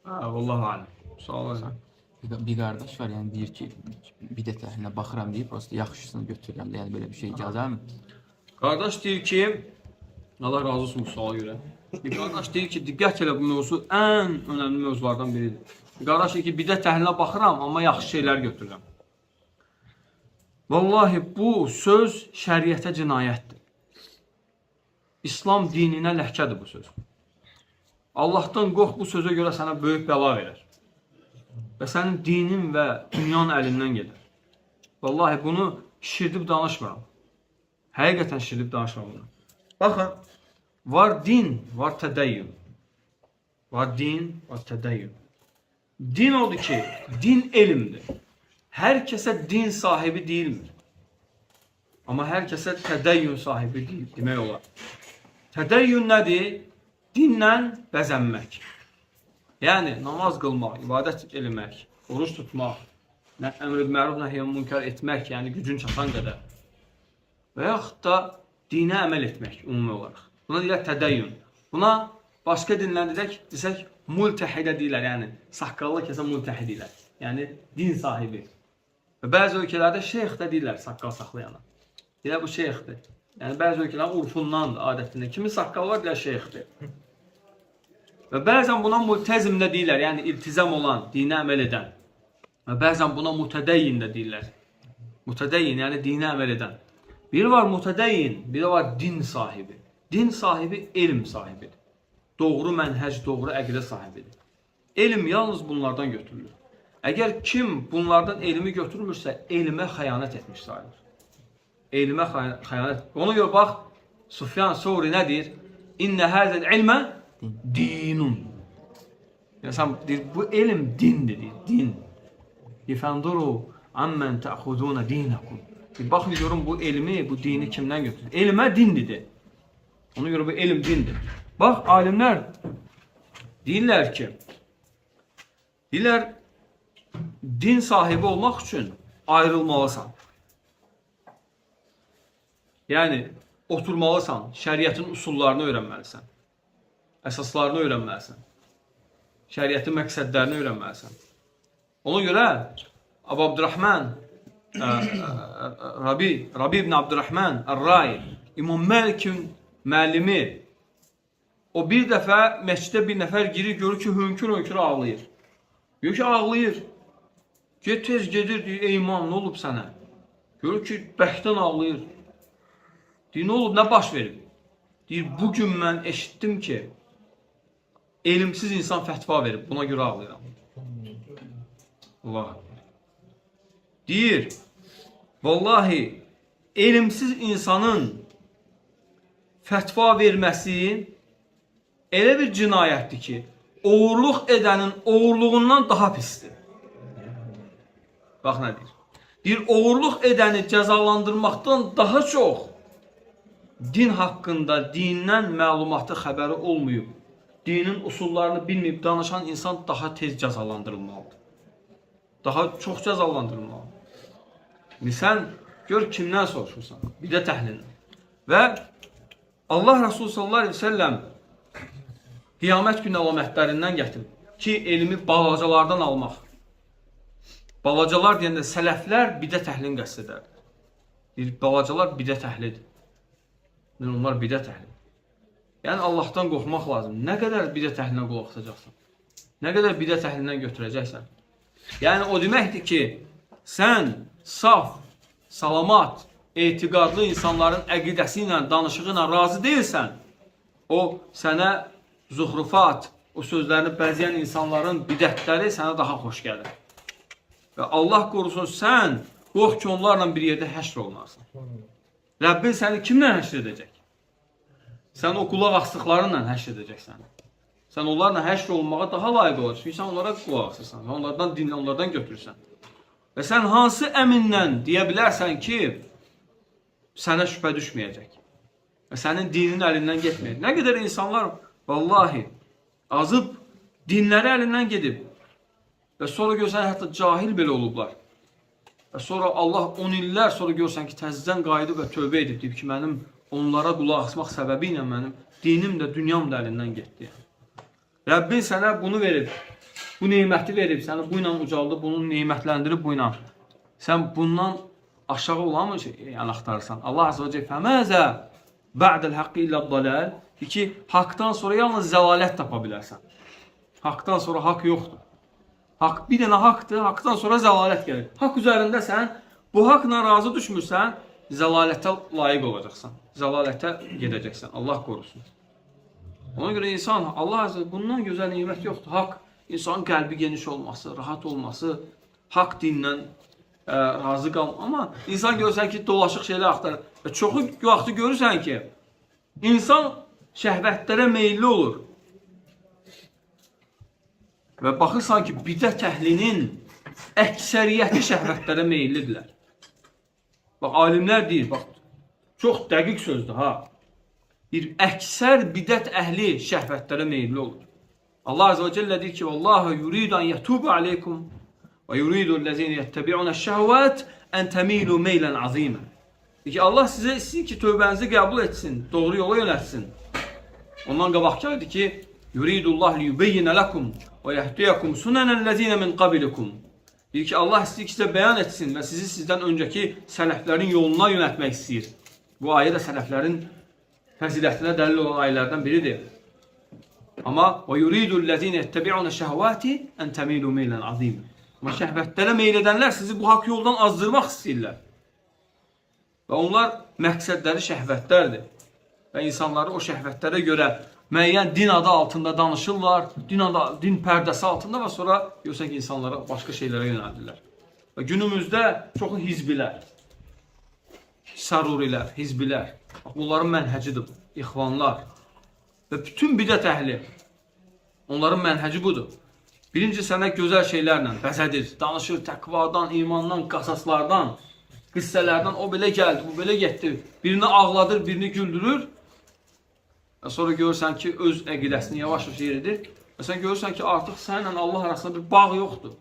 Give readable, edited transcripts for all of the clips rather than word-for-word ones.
Vallahi alim. Sağ olasın. Bir qardaş var, yəni deyir ki, bidət əhlinə baxıram deyir, prosta yaxşısını götürürəm də, yəni belə bir şey icazəmi? Qardaş deyir ki, Allah razı olsun bu suala görə. Bir qardaş deyir ki, diqqət elə bu mövzu ən önəmli mövzulardan biridir. Bir qardaş deyir ki, bidət əhlinə baxıram, amma yaxşı şeylər götürürəm. Vallahi bu söz şəriətə cinayətdir. İslam dininə ləhkədir bu söz. Allahdan qorx, bu sözə görə sənə böyük bəla verər. Və sənin dinin və dünyanın əlindən gedir. Vallahi bunu şirdib danışmıram. Həqiqətən şirdib danışmıram bunu. Baxın, var din, var tədəyyün. Var din, var tədəyyün. Din odur ki, din elmdir. Hər kəsə din sahibi deyilmir. Amma hər kəsə tədəyyün sahibi deyil, demək olar. Tədəyyün nədir? Dinlə bəzənmək. Yəni, namaz qılmaq, ibadət eləmək, oruç tutmaq, əmr-i məruf nəhyən münkar etmək, yəni gücün çatan qədər. Və yaxud da dinə əməl etmək, ümumi olaraq. Buna deyilər tədəyyün. Buna başqa dinlərdə desək, multəhidə deyilər, yəni saqqallı kəsə multəhid deyilər. Yəni, din sahibi. Və bəzi ölkələrdə şeyx də deyilər saqqal saxlayana. Deyilər, bu şeyxdir. Yəni, bəzi ölkələrin urfundan, adətindən. Kimin saqqal var, deyilər, şeyxdir. Və bəzən buna multəzim də deyirlər, yəni iltizam olan, dinə əməl edən. Və bəzən buna mutədəyyin də deyirlər. Mutədəyyin, yəni dinə əməl edən. Biri var mutədəyyin, biri var din sahibi. Din sahibi elm sahibidir. Doğru mənhəc, doğru əqidə sahibidir. Elm yalnız bunlardan götürülür. Əgər kim bunlardan elmi götürmürsə, elmə xəyanət etmiş sayılır. Elmə xəyanət. Ona görə bax, Sufyan Sovri nə deyir? İnnə həzəl ilmə dinun. Yəni, deyir, bu elm dindir, deyir, din. Yifənduru ammən təxuduna dinakum. Baxın, görün, bu elmi, bu dini kimdən götürür? Elmə dindir. Ona görə bu elm dindir. Bax, alimlər deyirlər ki, din sahibi olmaq üçün ayrılmalısan. Yəni, oturmalısan, şəriətin usullarını öyrənməlisən. Əsaslarını öyrənməlisən. Şəriətin məqsədlərini öyrənməlisən. Ona görə Əbu Abdurrahman, Rabi ibn Abdurrahman Ər-Rai, İmam Məlikin müəllimi, o bir dəfə məscidə bir nəfər girir, görür ki, hönkür-hönkür ağlayır. Görür ki, ağlayır. Tez gedir, deyir, ey imam, nə olub sənə? Görür ki, bəhdən ağlayır. Deyir, nə olub, nə baş verib? Deyir, bugün mən eşitdim ki, elmsiz insan fətva verib, buna görə ağlayıram. Allah. Deyir, vallahi, elmsiz insanın fətva verməsi elə bir cinayətdir ki, oğurluq edənin oğurluğundan daha pisdir. Bax nə deyir? Deyir, oğurluq edəni cəzalandırmaqdan daha çox din haqqında, dindən məlumatı xəbəri olmayıb, dinin usullarını bilməyib danışan insan daha tez cəzalandırılmalıdır. Daha çox cəzalandırılmalıdır. İndi sən gör kimdən soruşursan? Bidət əhlindən. Və Allah Resulü sallallahu aleyhi ve sellem qiyamət günü əlamətlərindən gətirib ki, elmi balacalardan almaq. Balacalar deyəndə sələflər bidət əhlini qəsd edər. Deyir, balacalar bidət əhlidir. Onlar bidət əhlidir. Yəni, Allahdan qorxmaq lazım. Nə qədər bidət əhlinə qulaq asacaqsan? Nə qədər bidət əhlindən götürəcəksən? Yəni, o deməkdir ki, sən saf, salamat, etiqadlı insanların əqidəsi ilə, danışığı ilə razı deyilsən, o sənə zuhrufat, o sözlərini bəzəyən insanların bidətləri sənə daha xoş gəlir. Və Allah qorusun, sən qorx ki, onlarla bir yerdə həşr olunarsan. Rəbbin səni kimlə həşr edəcək? Sən o qulaq asdıqlarınla həşr edəcəksən. Sən onlarla həşr olunmağa daha layiq olacaq. Çünki sən onlara qulaq asırsan, onlardan götürürsən. Və sən hansı əminlə deyə bilərsən ki, sənə şübhə düşməyəcək. Və sənin dinin əlindən getməyəcək. Nə qədər insanlar, vallahi, azıb dinləri əlindən gedib. Və sonra görsən, hətta cahil belə olublar. Və sonra Allah 10 illər sonra görsən ki, təzədən qayıdıb və tövbə edib, deyib ki, mənim onlara qulaq asmaq səbəbi ilə mənim dinim də, dünyam da əlindən getdi. Rəbbin sənə bunu verib. bu neməti verib, səni bu ilə ucaldıb, bunu nemətləndirib bu ilə. Sən bundan aşağı olanmı yəni axtarırsan? Allah Azze ve Celle fəməzə ba'dəl haqqı illə dalal ki, haqdan sonra yalnız zəlalət tapa bilərsən. Haqdan sonra haqq yoxdur. Haqq bir dənə haqqdır, haqdan sonra zəlalət gəlir. Haqq üzərində sən bu haqla razı düşmürsən, zəlalətə layiq olacaqsan. Zəlalətə gedəcəksən. Allah qorusun. Ona görə insan, Allah Azze bundan gözəl nimət yoxdur. Haqq, insanın qəlbi geniş olması, rahat olması, haqq dindən razı qalma. Amma insan görürsən ki, dolaşıq şeylər axtarır. Və çoxu vaxtı görürsən ki, insan şəhvətlərə meyilli olur. Və baxırsan ki, bidət əhlinin əksəriyyəti şəhvətlərə meyillidirlər. Bax, alimlər deyir, bax, çox dəqiq sözdür, ha. Bir əksər bidət əhli şəhvətlərə meyilli olur. Allah Azze ve Celle deyir ki, Vallaha yuridu an yatubu aleykum və yuridu ləzine yəttəbi'unə şəhvət ən təmilu meylən azimə. Deyir ki, Allah sizə istəyir ki, tövbənizi qəbul etsin, doğru yola yönətsin. Ondan qabaqçaydı ki, yuridullah liyubeyyinə ləkum və yəhdiyakum sunənən ləzine min qablikum. Deyir ki, Allah istəyir ki, sizə bəyan etsin və sizi sizdən öncəki sələflərin yoluna yönətmək istəyir. Bu ayə də sələflərin fəzilətinə dəlil olan ayələrdən biridir. Amma və yuridul ləzine yəttəbi'unə şəhvəti ən təmilu meylən azimə. Amma şəhvətlərə meyl edənlər sizi bu haqq yoldan azdırmaq istəyirlər. Və onlar məqsədləri şəhvətlərdir. Və insanları o şəhvətlərə görə müəyyən din adı altında danışırlar, din pərdəsi altında və sonra görürsən ki, insanlara başqa şeylərə yönəldirlər. Və günümüzdə çoxu hizbilər, sarurilər, hizbilər, bunların mənhəcidir, ixvanlar və bütün bidət əhli, onların mənhəci budur. Birinci sənə gözəl şeylərlə bəzədir, danışır təqvadan, imandan, qasaslardan, qissələrdən, o belə gəldi, bu belə getdi, birini ağladır, birini güldürür. Və sonra görürsən ki, öz əqidəsini yavaş-yavaş yeridir. Və sən görürsən ki, artıq səninlə Allah arasında bir bağ yoxdur.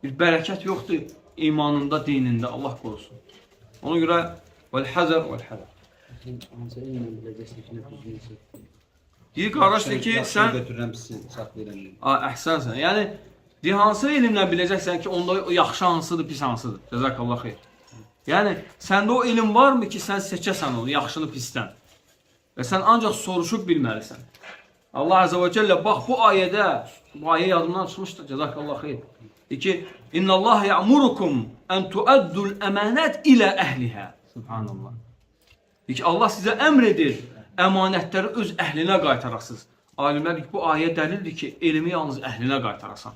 Bir bərəkət yoxdur imanında, dinində. Allah qorusun. Ona görə vəl-həzər, vəl-həzər. Deyir, qardaş, ki, sən... Əhsənsən. Yəni, hansı elmlə biləcəksən ki, onda yaxşı hansıdır, pis hansıdır. Cəzakallah xeyr. Yəni, səndə o elm varmı ki, sən seçəsən onu, yaxşını pisdən? Və sən ancaq soruşub bilməlisən. Allah Azze ve Celle bax bu ayədə, bu ayə yadımdan çıxmışdır, cəzakallah xeyr. Deyir ki, İnna Allah ya'murukum en tu'addul əmanət ilə əhliha. Subhanallah. Deyir ki, Allah sizə əmr edir, əmanətləri öz əhlinə qaytarasınız. Alimlər deyir ki, bu ayə dəlildir ki, elmi yalnız əhlinə qaytarasan.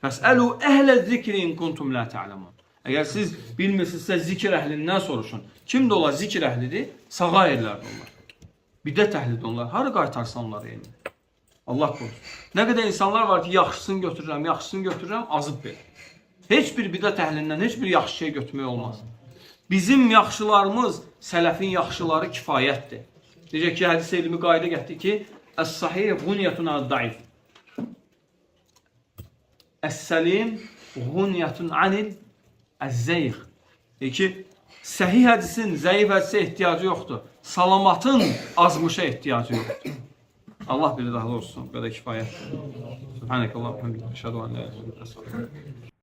Fəsəlu əhlə zikrin kuntum la ta'lamun. Əgər siz bilmirsinizsə zikr əhlindən soruşun. Kimdir olar zikr əhlidir? Sağa yerlərdir onlar. Bidət əhlidir onlar. Hara qaytarsan onları elmi? Allah qorusun. Nə qədər insanlar var ki, yaxşısını götürürəm, azıb belə. Heç bir bidət əhlindən heç bir yaxşı şey götürmək olmaz. Bizim yaxşılarımız, sələfin yaxşıları kifayətdir. Necə ki, hədis elmi qayda gətirir ki, Əs-sahih ğunyətun əd-daif. Əs-səlim ğunyətun anil əz-zəyx. Deyir ki, səhih hədisin zəif hədisə ehtiyacı yoxdur. Salamatın azmışa ehtiyacı yoxdur. Allah bilir, daha olsun. Bu qədər kifayətdir. Subhanəkəllah, əşhədu an la ilahə illallah.